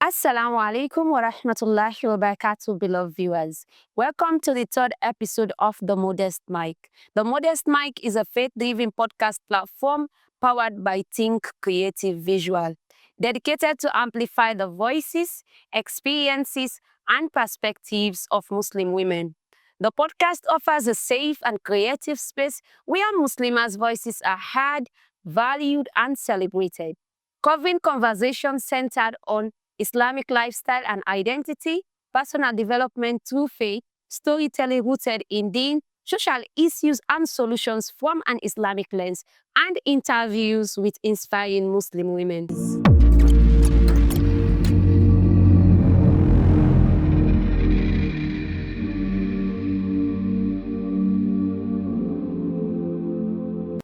Assalamu alaikum wa rahmatullahi wa barakatuh, beloved viewers. Welcome to the third episode of The Modest Mic. The Modest Mic is a faith-driven podcast platform powered by Think Creative Visual, dedicated to amplify the voices, experiences, and perspectives of Muslim women. The podcast offers a safe and creative space where Muslims' voices are heard, valued, and celebrated, covering conversations centered on Islamic lifestyle and identity, personal development through faith, storytelling rooted in deen, social issues and solutions from an Islamic lens, and interviews with inspiring Muslim women.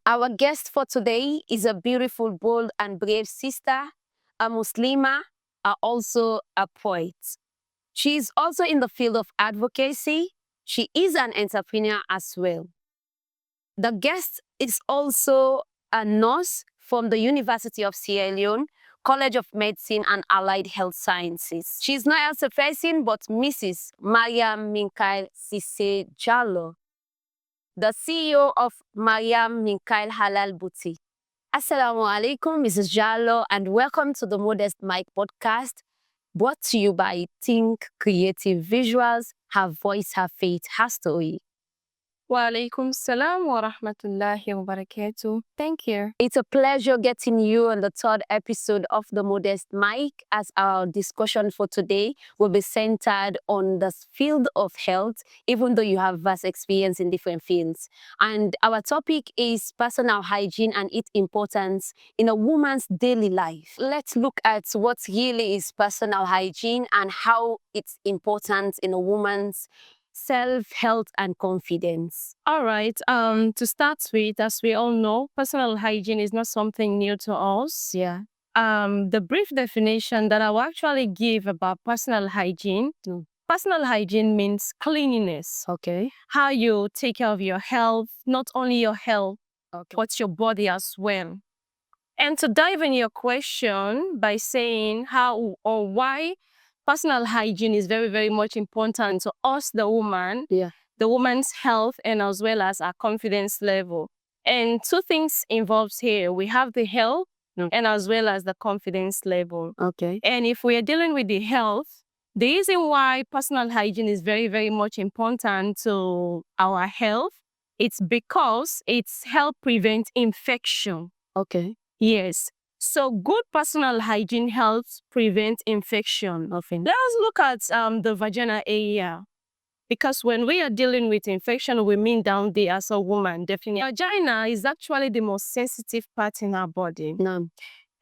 Our guest for today is a beautiful, bold, and brave sister, a Muslima, also a poet. She is also in the field of advocacy. She is an entrepreneur as well. The guest is also a nurse from the University of Sierra Leone, College of Medicine and Allied Health Sciences. She is not else a person but Mrs. Maryam Minkail Sesay Jallo, the CEO of Maryam Minkail Halal Boutique. Assalamu alaikum, Mrs. Jallo, and welcome to the Modest Mic podcast, brought to you by Think Creative Visuals, Her Voice, Her Faith, Her Story. Wa alaikum salam wa rahmatullahi wa barakatuh. Thank you. It's a pleasure getting you on the third episode of the Modest Mic, as our discussion for today will be centered on the field of health, even though you have vast experience in different fields. And our topic is personal hygiene and its importance in a woman's daily life. Let's look at what really is personal hygiene and how it's important in a woman's self-health and confidence. All right. To start with, as we all know, personal hygiene is not something new to us. Yeah. The brief definition that I will actually give about personal hygiene. Personal hygiene means cleanliness. Okay. How you take care of your health, not only your health, Okay. but your body as well. And to dive in your question by saying how or why personal hygiene is very, very much important to us, the woman, Yeah. the woman's health, and as well as our confidence level. And two things involved here. We have the health and as well as the confidence level. Okay. And if we are dealing with the health, the reason why personal hygiene is very, very much important to our health, it's because it's help prevent infection. Okay. Yes. So good personal hygiene helps prevent infection. Let's look at the vaginal area. Because when we are dealing with infection, we mean down there as a woman, definitely. Vagina is actually the most sensitive part in our body. No.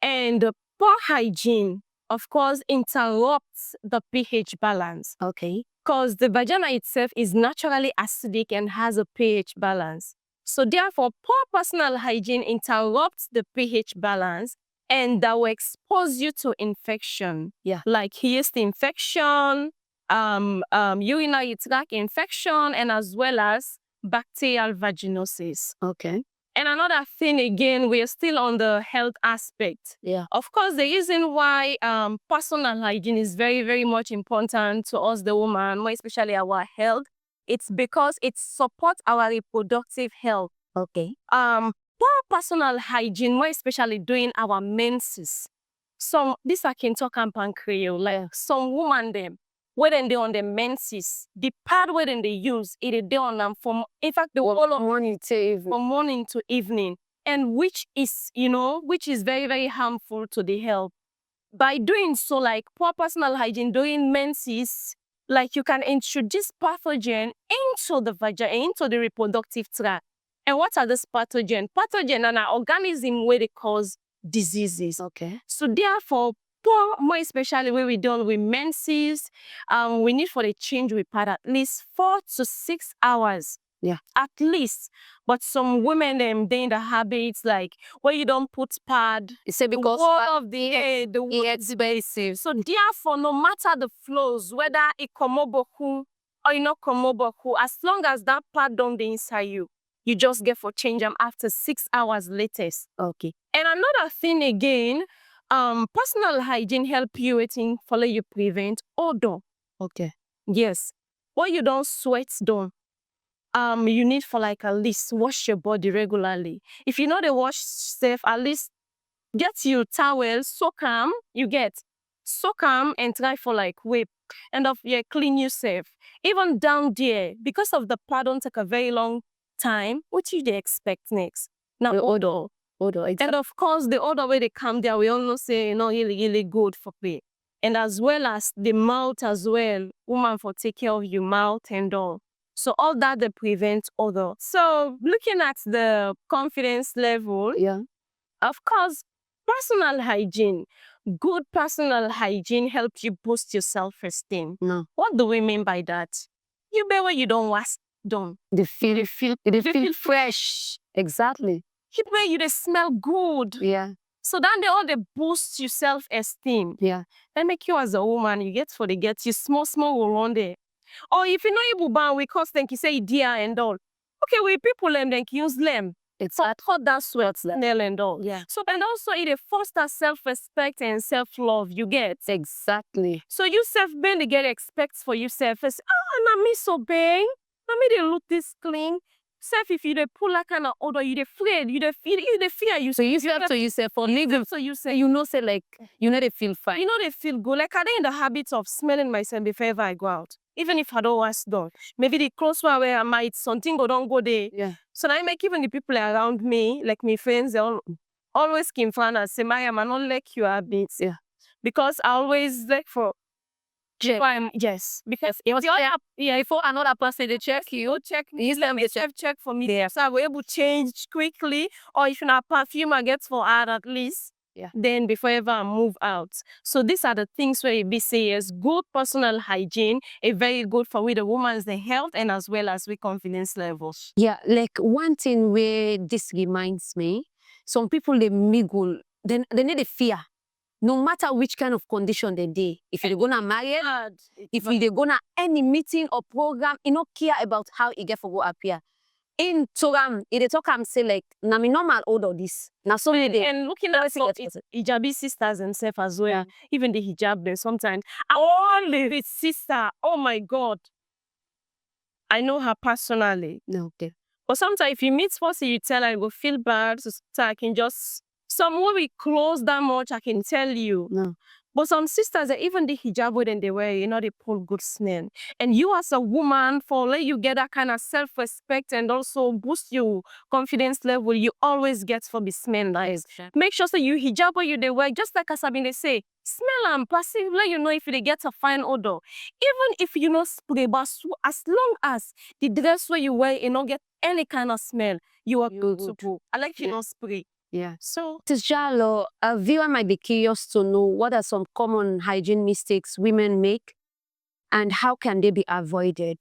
And poor hygiene, of course, interrupts the pH balance. Okay. Because the vagina itself is naturally acidic and has a pH balance. So therefore, poor personal hygiene interrupts the pH balance, and that will expose you to infection. Yeah. Like yeast infection, urinary tract infection, and as well as bacterial vaginosis. Okay. And another thing, again, we're still on the health aspect. Yeah. Of course, the reason why personal hygiene is very, very much important to us, the woman, more especially our health, it's because it supports our reproductive health. Okay. Poor personal hygiene, more especially during our menses. Some, this I can talk and Creole, like some women them, when they on the menses, the pad where they use, it is on them from, in fact, the whole of morning to evening. From morning to evening, and which is, which is very, very harmful to the health. By doing so, like poor personal hygiene during menses, like you can introduce pathogen into the vagina, into the reproductive tract. And what are these pathogen? Pathogen are an organism where they cause diseases. Okay. So therefore, poor, more especially when we're done with menses, we need for the change we pad at least 4 to 6 hours. Yeah. At least. But some women, they in the habits, like, where you don't put pad. You say because all of the hair, the it's expensive. So therefore, no matter the flows, whether it komoboku or you not komoboku, as long as that pad don't be inside you just get for change them after 6 hours latest. Okay. And another thing again, Personal hygiene help you waiting follow you prevent odor. Okay. Yes. When you don't sweat down, you need for like at least wash your body regularly. If you know the wash safe, at least get your towel, soak 'em, you get soak 'em and try for like whip and of clean yourself. Even down there, because of the pad don't take a very long time, what you they expect next? Now The odor. And of course, the other way they come there, we all know say, really good for pay. And as well as the mouth as well, woman for take care of your mouth and all. So all that they prevent odor. So looking at the confidence level, Yeah. of course, personal hygiene, good personal hygiene helps you boost your self-esteem. No. What do we mean by that? You bet when you don't wash done. They feel They feel fresh. exactly. You where you they smell good. Yeah. So then they boost your self-esteem. Yeah. They make you as a woman, you get for the get you small will run there. Or if you know you ban we cause think you say dear and all. Okay, we people them then use them. It's For cut that sweat nail and all. Yeah. So and also it fosters self-respect and self-love you get. Exactly. So you self being to get expects for yourself as na me so bang. Na me they look this clean. Self if you dey pull that kind of odor, you dey afraid, you dey fear you. So you have to yourself for living. So you say You know, say like you know they feel fine. you know they feel good. Like I dey in the habit of smelling myself before ever I go out. Even if I don't wash done. Maybe the clothes where I might something go don't go there. Yeah. So now I make even the people around me, like my friends, they all always came fun and say, Maryam, I don't like your habits. Yeah. Because I always like for yes. Because it was Before another person they check you. check You let me check. check for me there. So I was able to change quickly. Or if you have perfume I get for her at least. Yeah. Then before ever I move out. So these are the things where it be say is good personal hygiene, a very good for with the woman's the health and as well as with confidence levels. Yeah, like one thing where this reminds me, some people they mingle, then they need a fear. No matter which kind of condition they dey, if you're gonna marry, if you're gonna any meeting or program, you don't care about how it get for go appear. In Toram, they talk and say like, na me normal order this. Na so they And looking at Everything some gets hijabi sisters themselves as well. Yeah. Even the hijab them sometimes. All the sister, oh my God. I know her personally. no, okay. But sometimes if you meet person, you tell her, you go feel bad. So I can just, some way we close that much, I can tell you. No. But some sisters, even the hijab when they wear, they pull good smell. And you as a woman, for let you get that kind of self-respect and also boost your confidence level, you always get for the smell nice. Exactly. Make sure that you hijab what you they wear, just like as I mean they say, smell and passive, let you know if they get a fine odor. Even if you know spray, but as long as the dress where you wear, you don't get any kind of smell, you are good to go. I like you Yeah. know spray. Yeah. So Ms. Jalo, a viewer might be curious to know what are some common hygiene mistakes women make and how can they be avoided?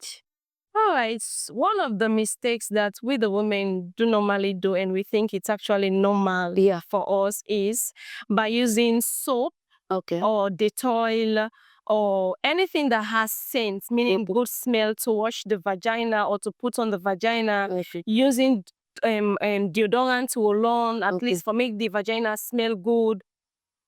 all right, one of the mistakes that we the women do normally do, and we think it's actually normal Yeah. for us, is by using soap Okay. or Dettol or anything that has scent, meaning good smell, to wash the vagina or to put on the vagina, Okay. using deodorant to alone, at Okay. least for make the vagina smell good.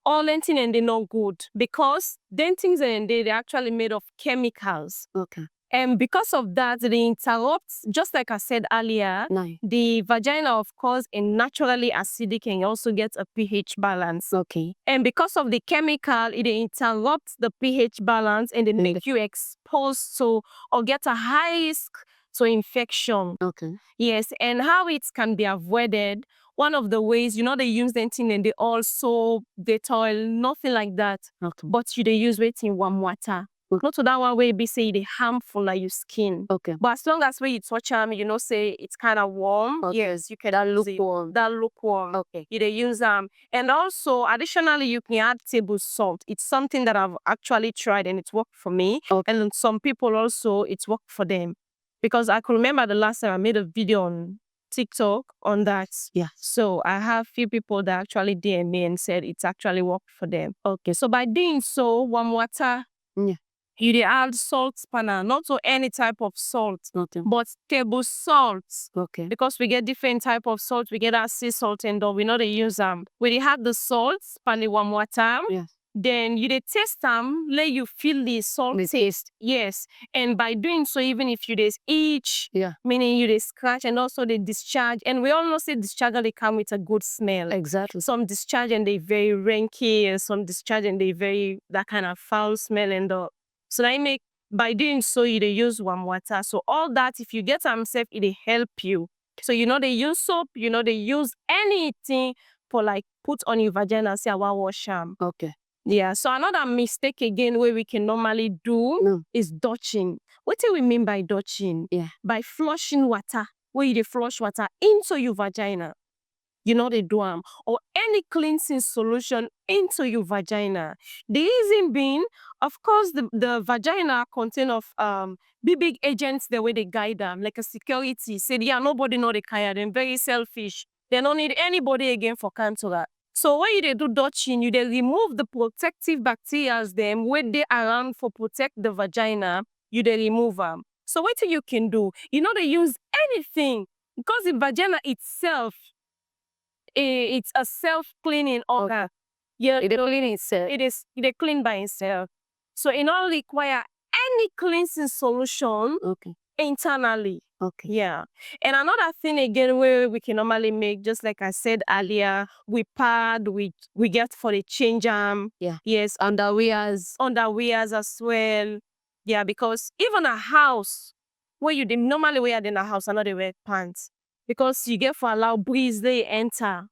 All denting and they're not good because dentings and they're actually made of chemicals. Okay. And because of that, they interrupt, just like I said earlier, Nice. the vagina, of course, is naturally acidic and also gets a pH balance. Okay. And because of the chemical, it interrupts the pH balance and then make you exposed to or get a high risk to infection. Okay. Yes, and how it can be avoided. One of the ways, they use dentin and they also Dettol, nothing like that. Okay. But they use it in warm water. Okay. Not to that one way be say they harmful like your skin. Okay. But as long as when you touch them, say it's kind of warm. Okay. Yes, you can That use it. lukewarm. That lukewarm. Okay. You they use them. And also, additionally, you can add table salt. It's something that I've actually tried and it's worked for me. Okay. And some people also, it's worked for them. Because I can remember the last time I made a video on TikTok on that. Yeah. So I have few people that actually DM me and said it's actually worked for them. Okay. So by doing so, warm water, Yeah. you dey add salt panel, not to any type of salt, but table salt. Okay. Because we get different type of salt, we get that sea salt and all, we know they use them. We dey add the salt, pan the warm water. Yes. Then you dey taste them, let you feel the salt taste. Yes. And by doing so, even if you dey itch, meaning you dey scratch, and also they discharge. And we all know say discharge they come with a good smell. Exactly. Some discharge and they very ranky, and some discharge and they very that kind of foul smell and all. So that make by doing so you dey use warm water. So all that if you get them safe, it help you. So you know they use soap, you know they use anything for like put on your vagina, say I want wash them. Okay. Yeah, so another mistake again where we can normally do is dutching. What do we mean by dutching? Yeah. By flushing water, where you dey flush water into your vagina. You know they do them. Or any cleansing solution into your vagina. The reason being, of course, the vagina contain of big agents the way they guide them, like a security. Say, yeah, nobody know they carry them. Very selfish. They don't need anybody again for cancer. So when you dey do dutching, you dey remove the protective bacteria them where they around for protect the vagina, you dey remove them. So what you can do, you know they use anything because the vagina itself, it's a self-cleaning organ. Yeah, It clean itself. It clean by itself. So it don't require any cleansing solution internally. Okay. Yeah. And another thing again where we can normally make, just like I said earlier, we pad, we get for the change arm. Yeah. Yes. Underwears as well. Yeah, because even a house where you normally wear in a house, I know they wear pants. Because you get for allow breeze they enter.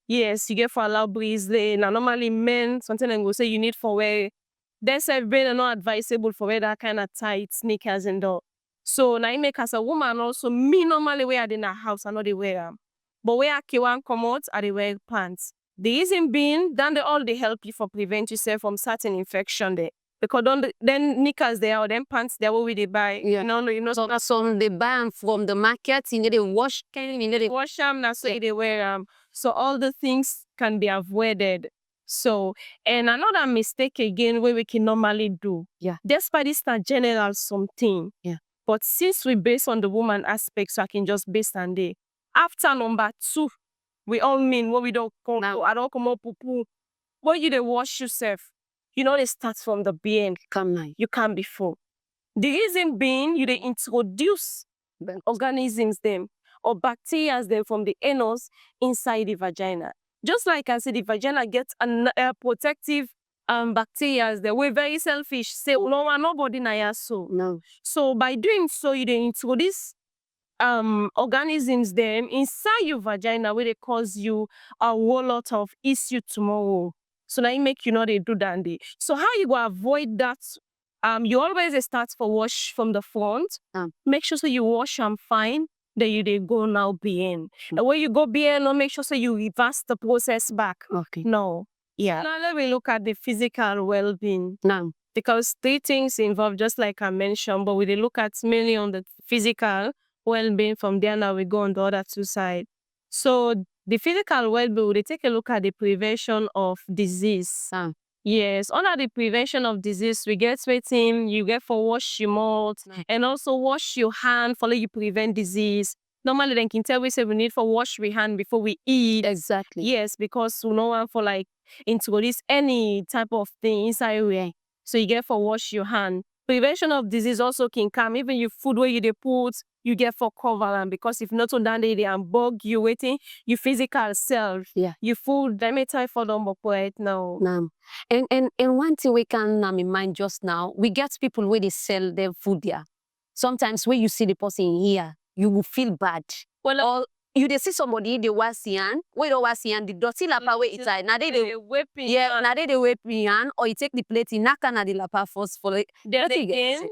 Yes, you get for allow breeze they. Now normally men, something they go say you need for wear. Then say very not advisable for wear that kind of tight sneakers and all. So now it make as a woman also, me normally wear in a house, I know they wear them. But where I want come out, I they wear pants. The reason being, then they all they help you for prevent yourself from certain infection there. Because then knickers there or then pants there where they buy. Yeah. You know Some they buy them from the market, you know they wash them, you know they wash them, that's why they wear them. So all the things can be avoided. So, and another mistake again where we can normally do. Yeah. Despite this not general something. Yeah. But since we base on the woman aspect, so I can just base on the after number 2, we all mean what we don't come I don't come up poo. What you they wash yourself, you know they start from the beginning. You can before. The reason being you they introduce organisms them or bacteria them from the anus inside the vagina. Just like I said, the vagina gets a protective bacteria that we're very selfish. Say no one nobody na so. No. So by doing so, you then introduce organisms them inside your vagina where they cause you a whole lot of issue tomorrow. So now it make you know they do that. So how you go avoid that? You always start for wash from the front. Make sure so you wash them fine. Then you they go now behind. And when you go behind, no make sure so you reverse the process back. Okay. No. Yeah. Now let me look at the physical well-being. Now. Because 3 things involved, just like I mentioned, but we they look at mainly on the physical well-being. From there now we go on the other 2 sides. So the physical well-being, we take a look at the prevention of disease. Yes, under the prevention of disease, we get waiting, you get for wash your mouth and also wash your hand for you prevent disease. Normally, they can tell we say we need for wash we hand before we eat. Exactly. Yes, because we no want for like introduce any type of thing inside where. So you get for wash your hand. Prevention of disease also can come. Even your food where you they put, you get for cover them because if not on that day they bug you waiting, your physical self. Yeah. Your food, let me try for them right now. And one thing we can in mind just now, we get people where they sell their food there. Sometimes when you see the person here, you will feel bad. Well, or you they see somebody they was yan, where they was yan, the dirty lapa where it's like now they whipping. Yeah, now they whip yan, or you take the plate in naka na the lapa first for it. Then again,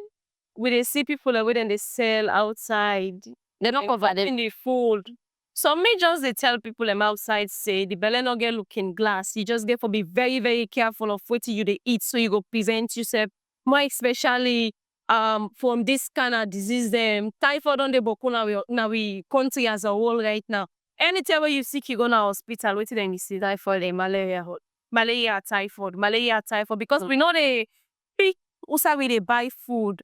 we they see people that when they sell outside. They don't cover them in the food. So me just they tell people them outside say the belly no get looking glass. You just get to be very, very careful of what you they eat so you go prevent yourself more especially from this kind of disease typhoid on the boku now we country as a whole right now. Anytime where you sick you go to hospital, what then you see typhoid and malaria typhoid. Because we know they also we they buy food.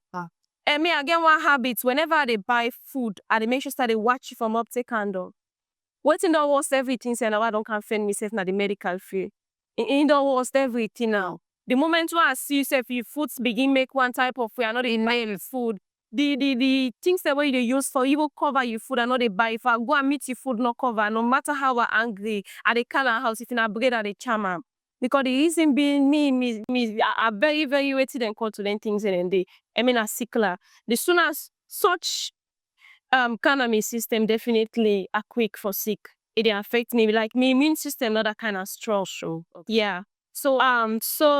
And me again one habit, whenever they buy food, I dey make sure that they watch it from up to candle. What in the worst everything say now I don't can find myself na the medical field. In the worst everything now. The moment when I see yourself, your foods begin make one type of way, another buy food. The things that way they use for even cover your food, I know they buy. If I go and meet your food not cover, no matter how I angry, at the color house, if in a bread at the charm. Because the reason being I very, very waited and called to them things and then they, I mean a sickler. The soon as such cannabis system definitely are quick for sick. It affect me like my immune system not that kind of strong. Okay. Yeah. So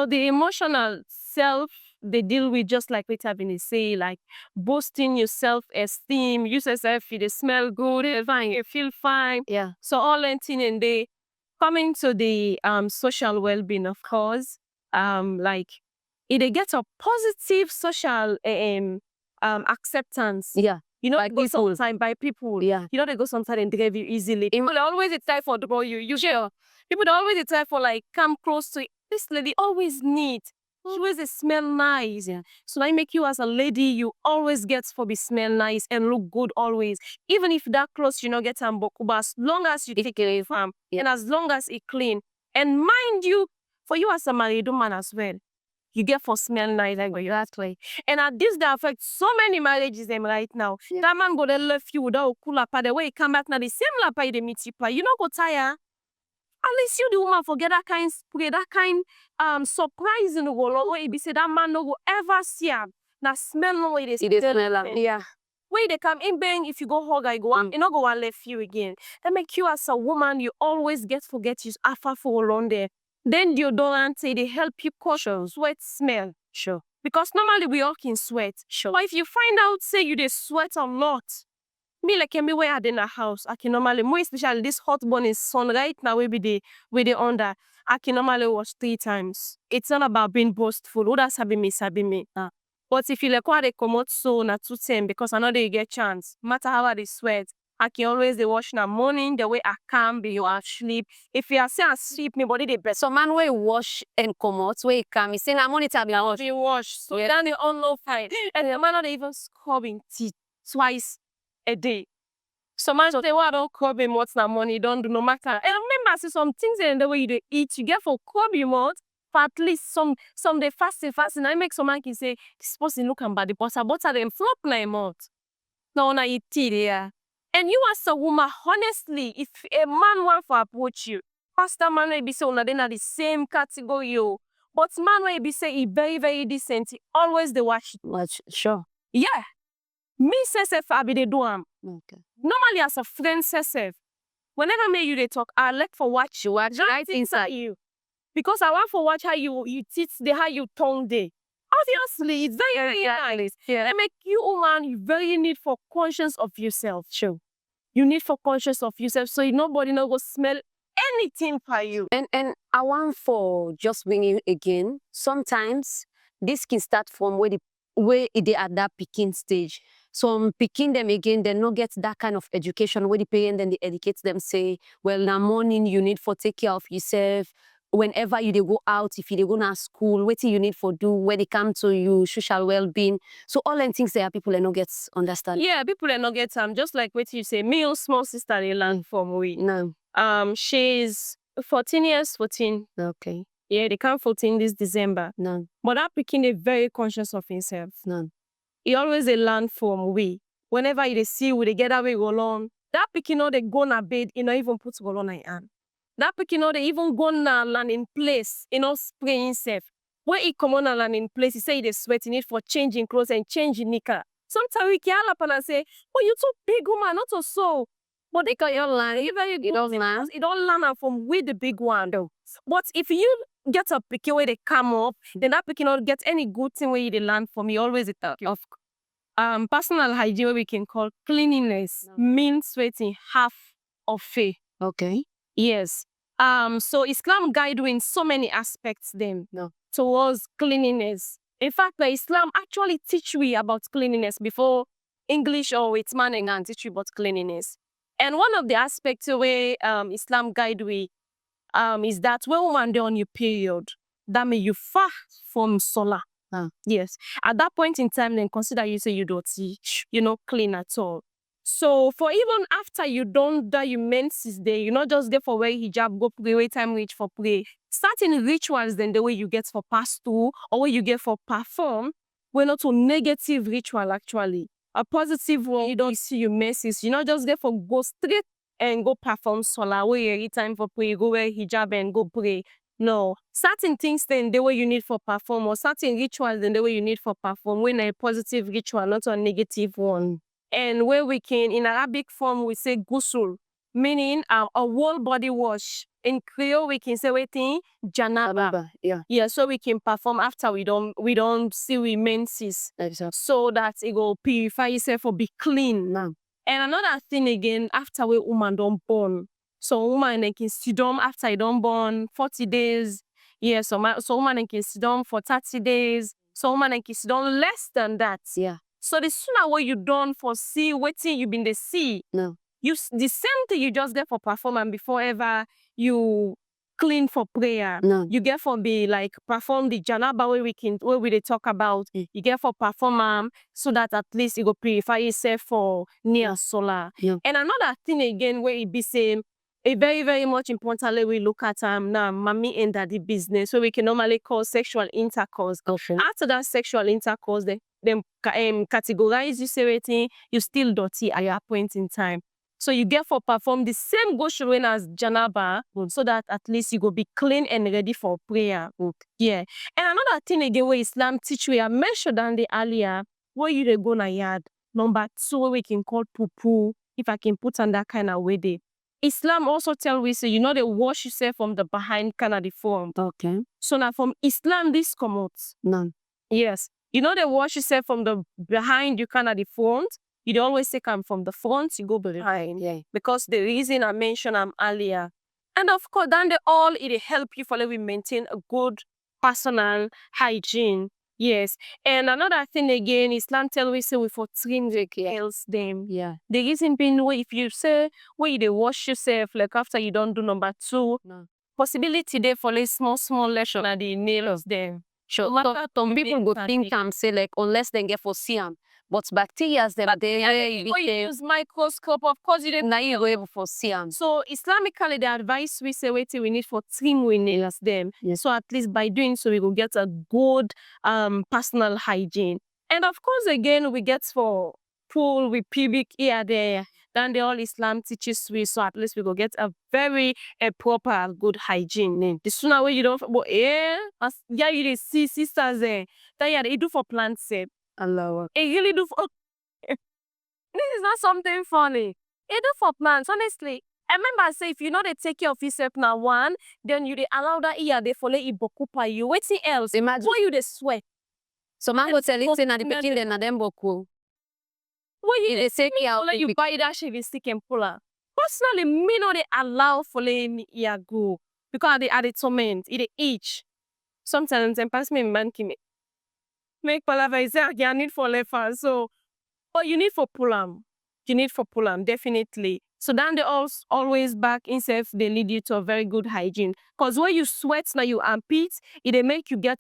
the emotional self they deal with just like what I've been say, like boosting your self-esteem, use yourself, you smell good, you feel fine. Yeah. So all that thing and they coming to the social well-being, of course. Like it get a positive social acceptance. Yeah. You know, By go people. sometimes by people. Yeah. You know, they go sometimes and drive you easily. People always try for the boy you share. People always try for like come close to it. This lady always neat. She always smell nice. Yeah. So that make you as a lady, you always get for be smell nice and look good always. Even if that clothes you know get boku, but as long as you take it from and as long as it clean. And mind you, for you as a married woman as well, you get for smell nice like you that way. And at this that affect so many marriages them right now. Yeah. That man go there left you without cool up the way he come back now the same lapa they meet you. You know go tire. At least you the woman forget that kind spray, that kind surprise in the world where be say that man no go ever see him. Now smell no way they Smell. Yeah. Where they come in bang if you go hug I go you not go and left you again. That make you as a woman you always forget you alpha for around there. Then deodorant say they help you cut sweat smell. Sure. Because normally we all can sweat. Sure. But if you find out say you they sweat a lot, me like me where I in a house, I can normally more especially this hot burning sun right now we be the under. I can normally wash 3 times. It's not about being boastful. Who that's sabi me. But if you like what they come out so na 2 10 because I know they get chance. Matter how I dey sweat, I can always they wash in the morning the way I can be you are sleep. If you are say I sleep, my body they best. So man where wash and come out, where he come, he say na monitor be wash. You wash. So then they all low fine. And the man not even scrubbing teeth twice a day. So man say, well, I don't curb him what's that money, don't do no matter. And remember, I see some things in the way you dey eat, you get for curb him out, for at least some they fasting. I make some man can say, this person look and body butter them flop na him out. No, na eat tea, yeah. And you as a woman, honestly, if a man want to approach you, pastor man will be say, una they na the same category, yo. But man will be say, he very, very decent, he always the watch. Sure. Yeah. Me Sesay I be the do am. Okay. Normally as a friend Sesay, whenever me you they talk, I like for watch you Watch right inside you. Because I want for watch how you teeth the how you tongue day. Obviously, it's very, very nice. Yeah. They make you woman you very need for conscious of yourself. Sure. You need for conscious of yourself so nobody no go smell anything for you. And I want for just bringing again. Sometimes this can start from where they at that picking stage. Some picking them again, they not get that kind of education where the parent then they educate them say, well, now morning you need for take care of yourself. Whenever you they go out, if you they go to school, what you need for do, where they come to you, social well-being. So all them things there people they not get understand. Yeah, people they not get just like what you say, me small sister they learn from we. No. She's 14 years, 14. Okay. Yeah, they come 14 this December. None. But that picking is very conscious of himself. None. He always they learn from we. Whenever they see we they get away go on. That picking all they go na bed, you know, even put go on in hand. That picking all they even go na land in place, you know, spray himself. When he come on and land in place, he say they sweat, he need for changing clothes and changing knicker. Sometimes we can up and say, oh, you too big woman, not so. But they can learn, it don't learn. It don't learn from with the big one though. But if you get a picking where they come up, then that picking not get any good thing where they learn from you always it of personal hygiene where we can call cleanliness means sweating half of faith. Okay. Yes. So Islam guide you in so many aspects then towards cleanliness. In fact, the Islam actually teach we about cleanliness before English or it's man and teach you about cleanliness. And one of the aspects where Islam guide we is that when woman dey on your period, that mean you far from solar. Yes. At that point in time, then consider you say you don't see, you're not clean at all. So for even after you don't that you menses there, you're not just there for wear hijab, go pray, wait time reach for pray. Certain rituals then the way you get for pass through or what you get for perform, we're not a negative ritual actually. A positive one, you don't see your menses. You're not just there for go straight and go perform solar, where every time for pray, go wear hijab and go pray. No. Certain things then the way you need for perform or certain rituals then the way you need for perform when a positive ritual, not a negative one. And where we can, in Arabic form, we say ghusl, meaning a whole body wash. In Creole, we can say waiting janaba. Yeah, so we can perform after we don't see we menses. Exactly. So that it will purify yourself or be clean. And another thing again, after we woman don't born. So woman they can sit down after you don't born 40 days. Yeah, so woman they can sit down for 30 days. So woman they can sit down less than that. Yeah. So the sooner what you done for see waiting you been the see. No. The same thing you just get for performance before ever you clean for prayer. No. You get for be like perform the janaba where we they talk about. You get for perform so that at least you go purify yourself for near solar. Yeah. And another thing again where it be same a very, very much importantly we look at now mommy and daddy business, so we can normally call sexual intercourse. Okay. After that sexual intercourse, them categorize you say waiting, you still dirty at your point in time. So you get for perform the same ghusl as janaba, so that at least you go be clean and ready for prayer. Yeah. And another thing again where Islam teach we, I mentioned on the earlier, where you they go na yard. Number 2, we can call poo, if I can put on that kind of way there. Islam also tell we say, they wash yourself from the behind kind of the front. Okay. So now from Islam, this come out. None. Yes. They wash yourself from the behind, you kind of the front. You always say come from the front, you go behind. Yeah. Because the reason I mentioned earlier. And of course, then it help you for we maintain a good personal hygiene. Yes. And another thing again, Islam tell we say we for trim the girls them. Yeah. The reason being if you say where you wash yourself like after you don't do number 2, no. Possibility there for a small lesion at the nails them. Sure. Some people go think say like unless they get for CM. But bacteria they use microscope, of course you didn't able for CM. So Islamically the advice we say wait we need for trim we nails them. Yes. So at least by doing so we will get a good personal hygiene. And of course again we get for pool with pubic hair there. Then the all Islam teaches we, so at least we go get a very proper good hygiene. The sooner way you don't you see sisters there. That they do for plants. Allah. It really do for this is not something funny. It do for plants, honestly. I remember I say if they take care of yourself now one, then you they allow that ear they follow it bokupa you. Waiting else. Imagine why you they sweat. So man go tell it say na the pikin then na them boku. Why you they take care of you buy that shaving stick and pull her. Personally, me no they allow for me ear go because they add it torment. It itch. Sometimes and pass me man ki me. Make palava is I need for left so. But you need for pull-am. You need for pull-am, definitely. So then they always back in self, they lead you to a very good hygiene. Because when you sweat now you armpit, it make you get,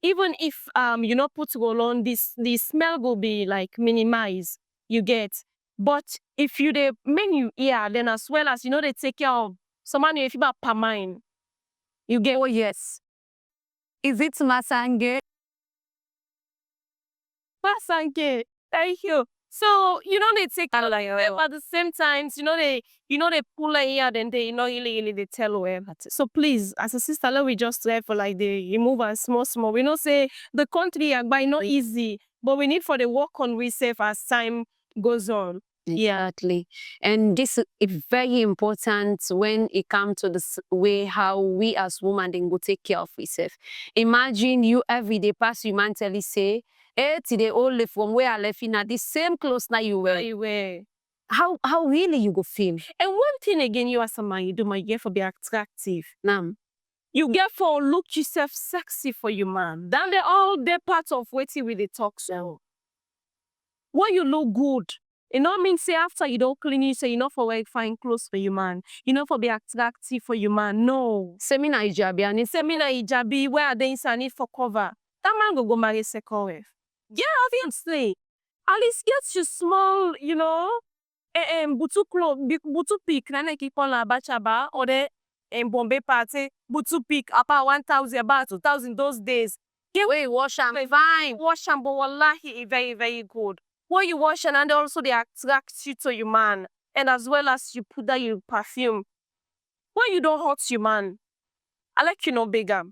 even if you not put roll on, the smell will be like minimized. You get. But if you the menu here, then as well as they take care of someone if you about per mind. You get what yes. Is it Masange? Masange. Thank you. So they take care like at the same time, they pull a ear, then they really they tell where. So please, as a sister, let we just try for like the remove and small. We know say the country by not easy, but we need for the work on we safe as time goes on. Exactly. Yeah. And this is very important when it comes to the way how we as women then go take care of ourselves. Imagine you every day pass you mentally say, today only from where I left in the same clothes now you wear. How really you go feel? And one thing again, you as a man, you do my get for be attractive. Now, you get for look yourself sexy for you, man. Then they all the parts of waiting with the talk so. When you look good, mean say after you don't clean, you say for wear fine clothes for you, man. For be attractive for you, man. No. Semina hijabi and semina hijabi where they need for cover. that man go marry second wife. Yeah, obviously. At least get you small, butu clothes, butu pick, na neki kola bachaba, or the Bombay party, butu pick, about 1,000, about 2,000 those days. Yeah, wait, wash am fine. Wash am, but wallahi, very, very good. When you wash and also they attract you to your man, and as well as you put that your perfume. When you don't hurt your man, I like you know bigger.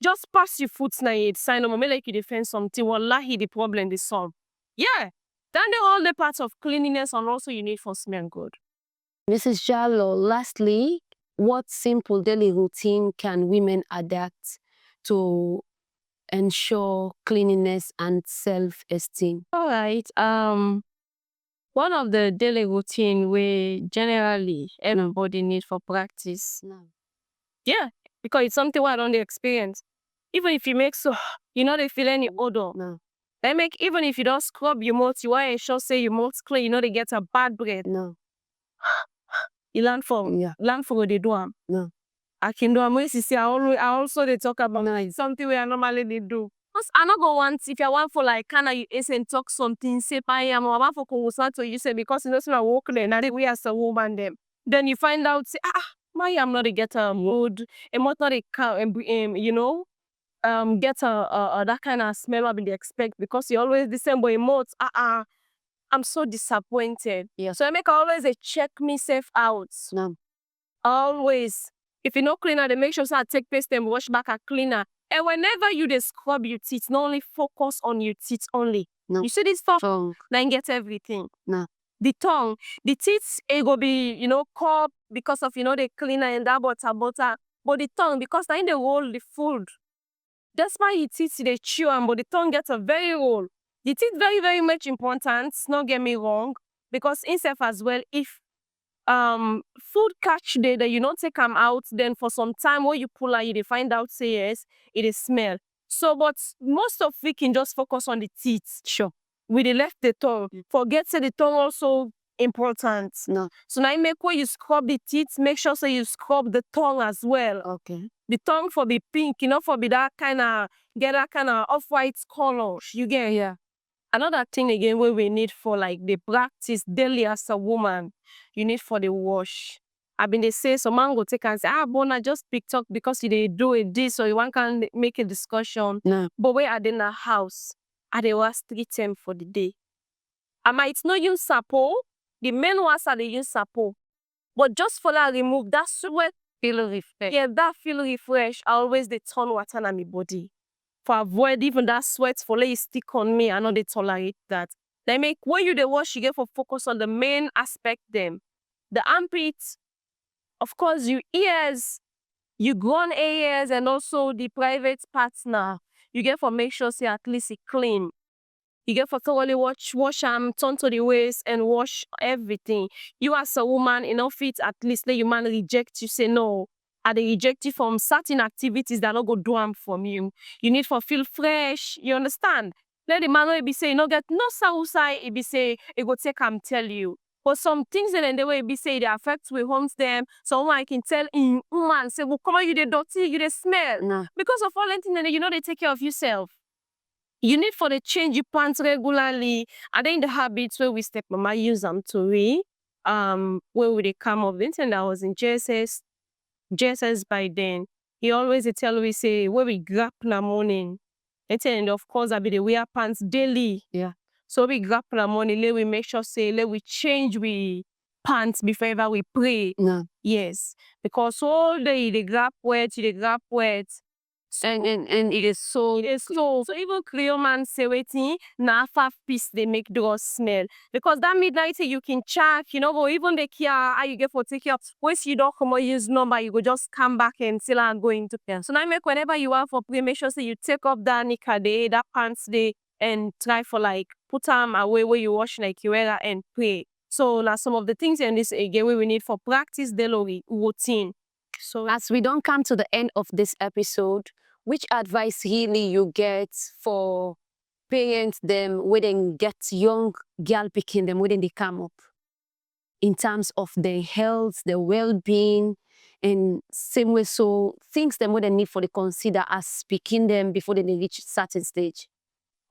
Just pass your foot na it, sign on, like you defend something, wallahi, the problem is solved. Yeah. Then the all the parts of cleanliness and also you need for smell good. Mrs. Jallo, lastly, what simple daily routine can women adapt to ensure cleanliness and self-esteem? All right. One of the daily routine we generally everybody need for practice. No. Yeah, because it's something I don't experience. Even if you make so, you know they feel any odor. No. They make even if you don't scrub your mouth, you want to ensure say your mouth clean. You know they get a bad breath. No. You learn from what they do. No. I can do. I'm going to see. I also they talk about something we normally they do. Because I not go want if you want for like can I and talk something say I am or want for conversation to you say because you know so I walk there now we as a woman them. Then you find out say my am not to get a mood, and what not a get a that kind of smell I be expect because you always the same boy mouth I'm so disappointed. Yeah. So I make always a check myself out. No. Always. If you no cleaner, they make sure I take paste and wash back a cleaner. And whenever you dey scrub your teeth, not only focus on your teeth only. No. You see this stuff? Tongue. Then get everything. No. The tongue, the teeth, it go be, curb because of, the cleaner and that butter. But the tongue, because then they roll the food. That's why your teeth, they chew, but the tongue gets a very roll. The teeth very, very much important, not get me wrong. Because instead as well, if food catch there that you don't take them out, then for some time when you pull out, you find out say yes, it is smell. So, but most of we can just focus on the teeth. Sure. We the left the tongue. Forget say the tongue also important. No. So now make when you scrub the teeth, make sure say you scrub the tongue as well. Okay. The tongue for be pink, for be that kind of get that kind of off-white color. You get Yeah. Another thing again where we need for like the practice daily as a woman, you need for the wash. I been they say some man go take and say, Bona just picked up because they do it this or you want can make a discussion. No. But where are they in the house? Are they was 3 them for the day? I might not use sapo. The men was are they use sapo. But just for that remove that sweat Feel refreshed. Yeah, that feel refresh. I always they turn water on my body. For avoid even that sweat for let it stick on me. I know they tolerate that. They make when you the wash, you get for focus on the main aspect them. The armpits, of course, your ears, your grown areas, and also the private parts now. You get for make sure say at least it clean. You get for thoroughly wash turn to the waist and wash everything. You as a woman, fit at least let your man reject you, say no. Are they reject you from certain activities that not go do them from you? You need for feel fresh. You understand? Let the man be say, no get no outside, it be say, it go take tell you. But some things in the way it be say they affect we homes them. Someone I can tell in woman say, well, come on, you the dirty, you the smell. No. Because of all that thing, they take care of yourself. You need for the change your pants regularly. Are they in the habits where we step mama use them to we? Where would they come of it? And I was in JSS by then. He always tell we say where we grab in the morning. And of course I be the wear pants daily. Yeah. So we grab in the morning, let we make sure say let we change we pants before ever we pray. No. Yes. Because all day they grab wet, they grab wet. And it is so. It is slow. So even Creole man say waiting, na 5 piece they make those smell. Because that midnight you can check, but even the care how you get for take care of. Once you don't come or use number, you go just come back and still and go into care. So now make whenever you want for pray, make sure say you take up that nika day, that pants day, and try for like put them away where you wash like you wear and pray. So now some of the things in this again we need for practice daily routine. So as we don't come to the end of this episode, which advice really you get for parents them when they get young girl picking them when they come up in terms of their health, their well-being, And same way, so things them what they need for the consider as speaking them before they reach certain stage.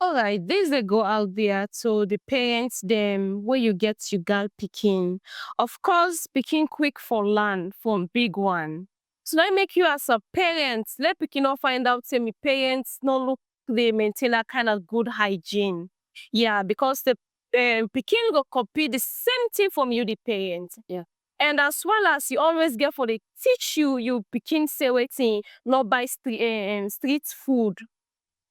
All right, this they go out there to the parents them where you get your girl picking. Of course, picking quick for land from big one. So that make you as a parent, let picking not find out say me parents no look they maintain a kind of good hygiene. Yeah, because the picking go copy the same thing from you, the parent. Yeah. And as well as you always get for they teach you, you picking say waiting, not buy street food.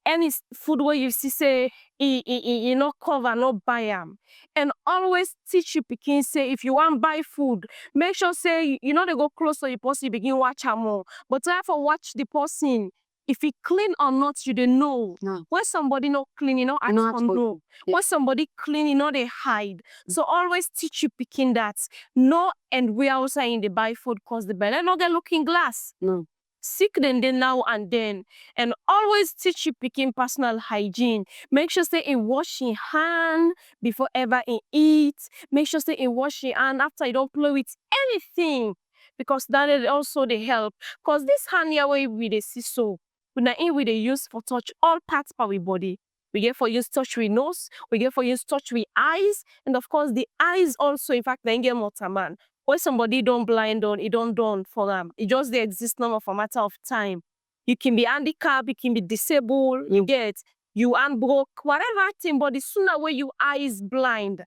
Any food where you see say you not cover, not buy them. And always teach you pikin say if you want buy food, make sure say you know they go close to the person, you begin watch am more. But try for watch the person. If he clean or not, you don't know. No. When somebody not clean, you know, ask know for ask for- no. Yeah. When somebody clean, you know, they hide. So always teach you picking that. No, and we are also in the buy food cause the belly not get looking glass. No. Sick then now and then, and always teach you picking personal hygiene. Make sure say in washing hand before ever in eat. Make sure say in washing hand after you don't play with anything, because that is also the help. Cause this hand here way we they see so when in we they use for touch all parts of our body. We get for use touch with nose, we get for use touch with eyes, and of course the eyes also in fact they get more man. When somebody don't blind on, it don't done for them. It just they exist now for a matter of time. You can be handicapped, you can be disabled, you get, you unbroke, whatever thing, but the sooner when you eyes blind,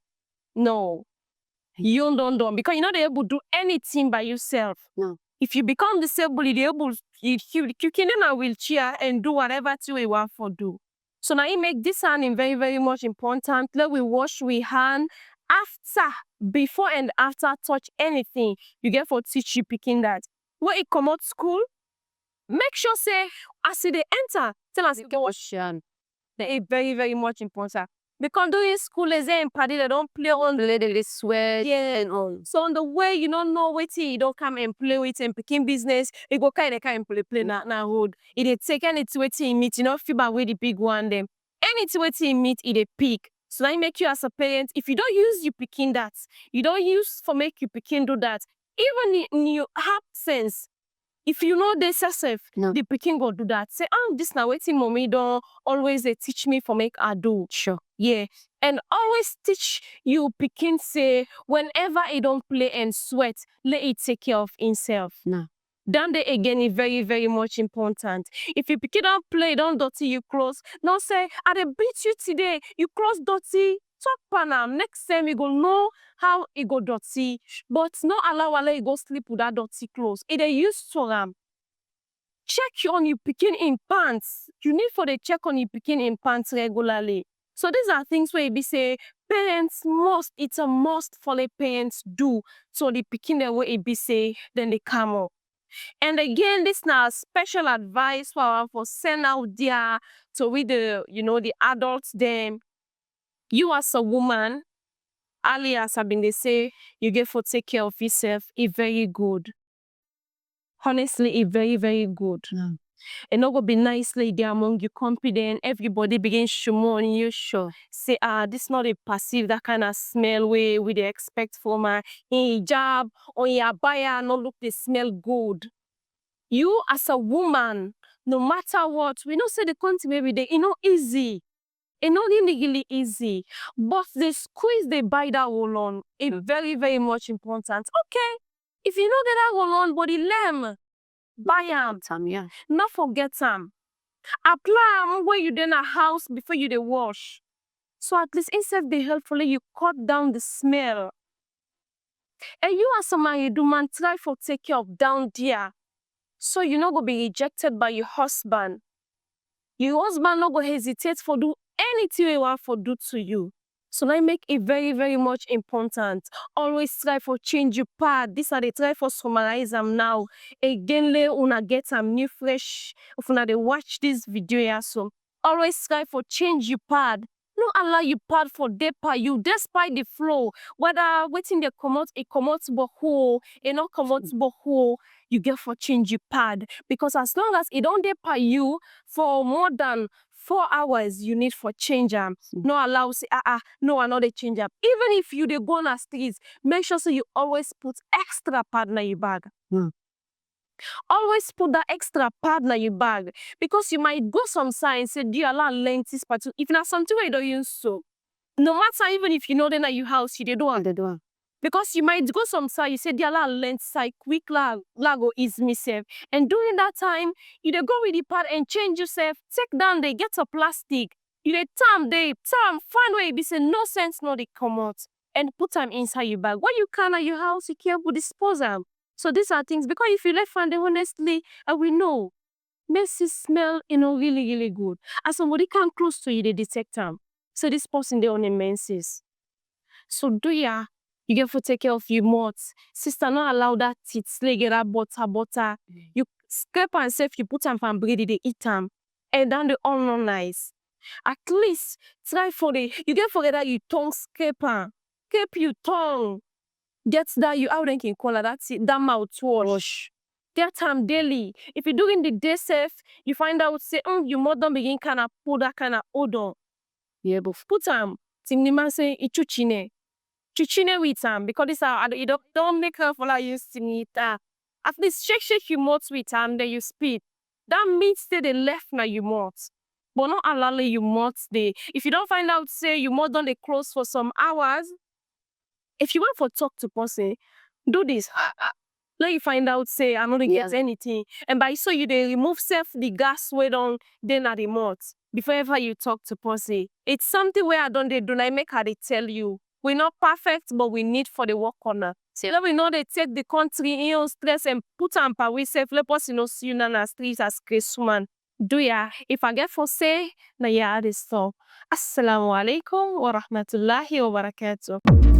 no, you don't done because you're not able to do anything by yourself. No. If you become disabled, you're able, you can in a wheelchair and do whatever thing you want for do. So now it make this hand very, very much important. Let we wash we hand after, before and after touch anything. You get for teach you picking that. When it come out school, make sure say as they enter, tell us The ocean. they very, very much important. Because during school, as they party, they don't play on The lady they sweat yeah. and all. So on the way, you don't know what you don't come and play with and picking business. You go kind of play na road. It they take anything what you meet, you know, feel bad with the big one them. Anything what you meet, it a pick. So that make you as a parent, if you don't use you picking that, you don't use for make you picking do that. Even in your absence, if you know they self, No. the picking go do that. Say, oh, this now waiting mommy don't always they teach me for make I do. Sure. Yeah. And always teach you picking say whenever he don't play and sweat, let it take care of himself. No. Then they again is very, very much important. If you pick it up, play, don't dirty you clothes. Not say, I dey beat you today, you cross dirty. Talk panam. Next time you go know how it go dirty. But not allow you go sleep with that dirty clothes. It dey used to them. Check on your picking in pants. You need for the check on your picking in pants regularly. So these are things where we say parents must, it's a must for the parents do. So the picking the way it be say, then they come up. And again, this now special advice for send out there to with the, you know, the adults then. You as a woman, alias have been they say you get for take care of yourself, it's very good. Honestly, it's very, very good. No. And not gonna be nice lady among you confident. Everybody begin show on you. Sure. Say, this not a passive, that kind of smell way we they expect from her. In hijab or in abaya, not look they smell good. You as a woman, no matter what, we don't say the country maybe they, you know, easy. It's not really easy. But the squeeze they buy that roll on is very, very much important. Okay. If you know that roll on, but the lamb, buy them. Time, yeah. Not forget them. Apply them where you in a house before you they wash. So at least instead they helpfully you cut down the smell. And you as a man, you do man try for take care of down there. So you not gonna be rejected by your husband. Your husband not gonna hesitate for do anything you want for do to you. So I make it very, very much important. Always try for change your pad. This are they try for summarize them now. Again, le una get some new fresh. If una they watch this video here, so always try for change your pad. No allow your pad for depa you despite the flow. Whether waiting they come out, it come out boho, it not come out boho, you get for change your pad. Because as long as it don't depa you for more than 4 hours, you need for change them. No allow say no another change up. Even if you they go on the streets, make sure so you always put extra pad in your bag. Always put that extra pad in your bag because you might go some signs say, dear Allah, length this part. If not something where you don't use so, no matter even if you know then at your house, you don't The door. because you might go some side, you say, dear Allah, length side, quick lago is myself. And during that time, you dey go with the pad and change yourself, take down, they get a plastic. You dey find way, be say, no sense, no, they come out. And put them inside your bag. What you can at your house, you careful dispose them. So these are things, because if you left find them honestly, I will know. Messi smell, really, really good. As somebody come close to you, they detect them. So this person, they on a menses. So do ya, you get to take care of your mouth. Sister, not allow that teeth slay get that butter. You scrape and safe, you put them from bread, they eat them. And then they all not nice. At least try for you get forget that you tongue scraper. Scrape your tongue. Get that you out can call that's it, that mouthwash. Get time daily. If you're doing the day safe, you find out say, your mother begin kind of pull that kind of odor. Yeah, but put them. Timnima say ichuchine. Chuchine with because this you don't make her for like you it. At least shake your mouth with then you spit. That means say the left now you mouth. But not allow you mouth the. If you don't find out, say you mouth on the close for some hours. If you want for talk to person, do this. Let you find out, say I don't get anything. And by so you they remove self the gas way on then at the mouth before ever you talk to person. It's something where I don't they do not make her they tell you. We're not perfect, but we need for the work corner. So let we know they take the country in stress and put on power self. Let us see you na streets as Chris woman. Do ya? If I get for say, na ya this stop. Assalamu alaikum wa rahmatullahi wa barakatuh.